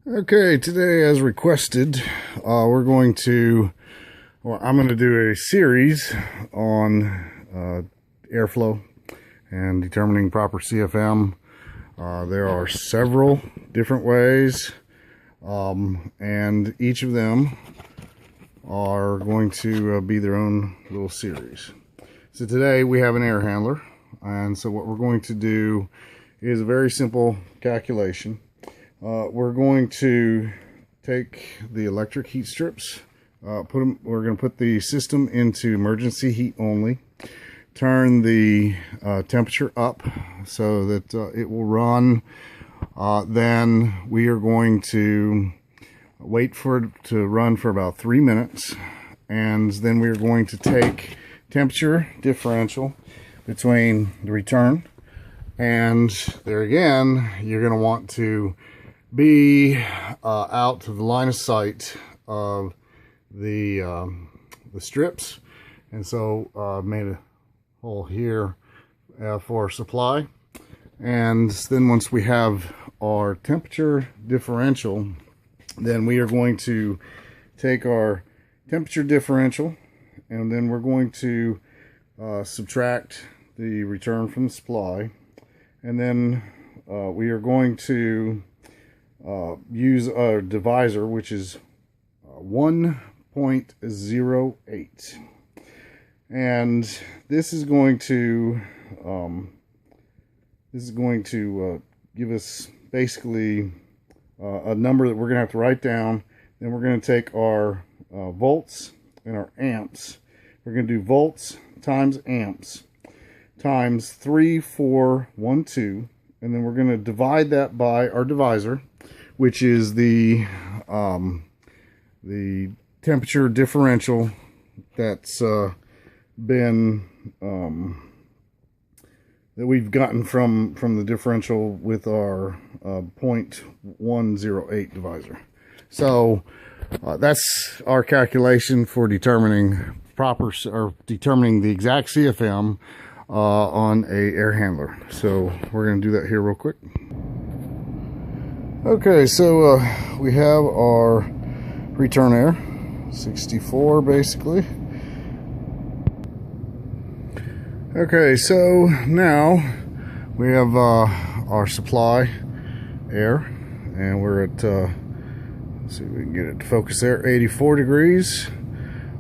Okay, today as requested, I'm going to do a series on airflow and determining proper CFM. There are several different ways, and each of them are going to be their own little series. So today we have an air handler, and so what we're going to do is a very simple calculation. We're going to take the electric heat strips, we're going to put the system into emergency heat only, turn the temperature up so that it will run. Then we are going to wait for it to run for about 3 minutes, and then we are going to take temperature differential between the return, and there again you're going to want to be out to the line of sight of the strips, and so made a hole here for supply. And then once we have our temperature differential, then we are going to take our temperature differential, and then we're going to subtract the return from the supply, and then we are going to use a divisor, which is 1.08, and this is going to give us basically a number that we're going to have to write down. Then we're going to take our volts and our amps. We're going to do volts times amps times 3412, and then we're going to divide that by our divisor, which is the temperature differential that's been that we've gotten from the differential with our 0.108 divisor. So that's our calculation for determining determining the exact CFM on a air handler. So we're going to do that here real quick. Okay, so we have our return air, 64 basically. Okay, so now we have our supply air, and we're at, let's see if we can get it to focus there, 84 degrees,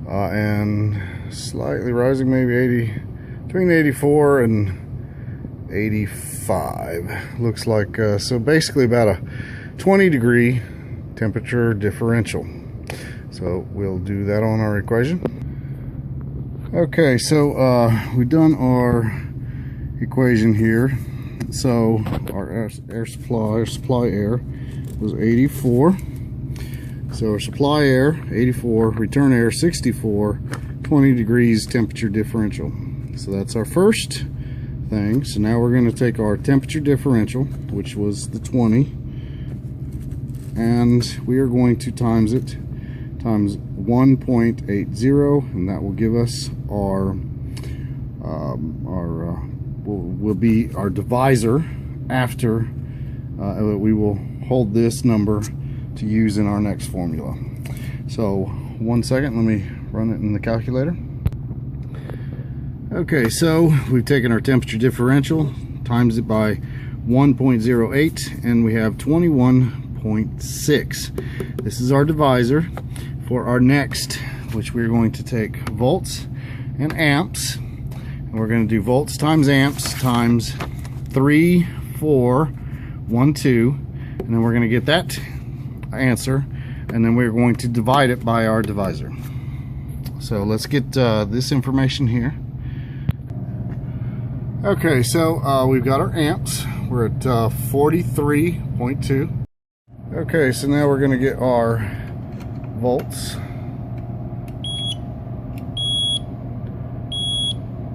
and slightly rising, maybe between 84 and 85. Looks like, so basically about a 20 degree temperature differential. So we'll do that on our equation. Okay, so we've done our equation here. So our supply air was 84. So our supply air 84, return air 64, 20 degrees temperature differential. So that's our first thing. So now we're going to take our temperature differential, which was the 20, and we are going to times it times 1.80, and that will give us our will be our divisor after we will hold this number to use in our next formula. So 1 second, let me run it in the calculator. Okay, so we've taken our temperature differential, times it by 1.08, and we have 21.6. This is our divisor for our next, which we're going to take volts and amps, and we're going to do volts times amps times 3412, and then we're going to get that answer, and then we're going to divide it by our divisor. So let's get this information here. Okay, so we've got our amps. We're at 43.2. Okay, so now we're going to get our volts,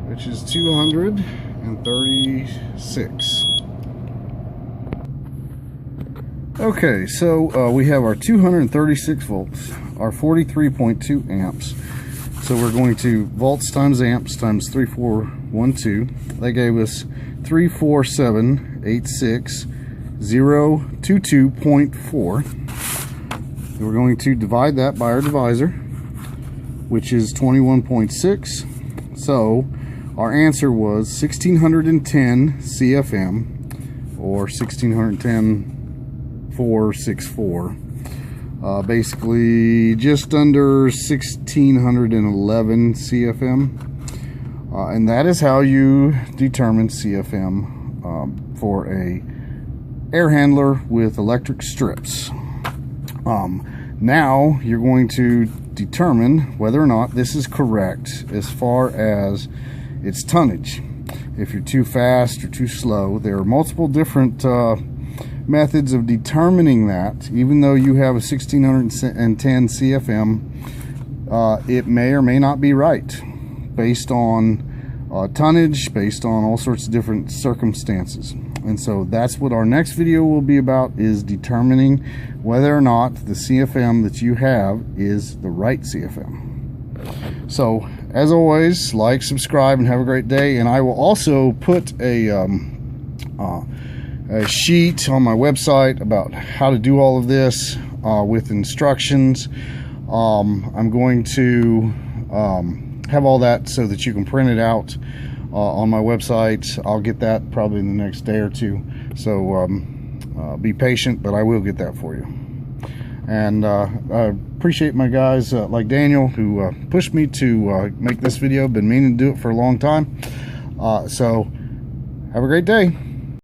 which is 236. Okay, so we have our 236 volts, our 43.2 amps. So we're going to volts times amps times 3412. That gave us 34786 022.4. So we're going to divide that by our divisor, which is 21.6. So our answer was 1610 CFM, or 1610,464. Basically just under 1611 CFM. And that is how you determine CFM for a air handler with electric strips. Now you're going to determine whether or not this is correct as far as its tonnage. If you're too fast or too slow, there are multiple different methods of determining that. Even though you have a 1610 CFM, it may or may not be right based on tonnage, based on all sorts of different circumstances. And so that's what our next video will be about, is determining whether or not the CFM that you have is the right CFM. So as always, like, subscribe, and have a great day. And I will also put a sheet on my website about how to do all of this with instructions. I'm going to have all that so that you can print it out on my website. I'll get that probably in the next day or two. So be patient, but I will get that for you. And I appreciate my guys like Daniel, who pushed me to make this video. Been meaning to do it for a long time. So have a great day.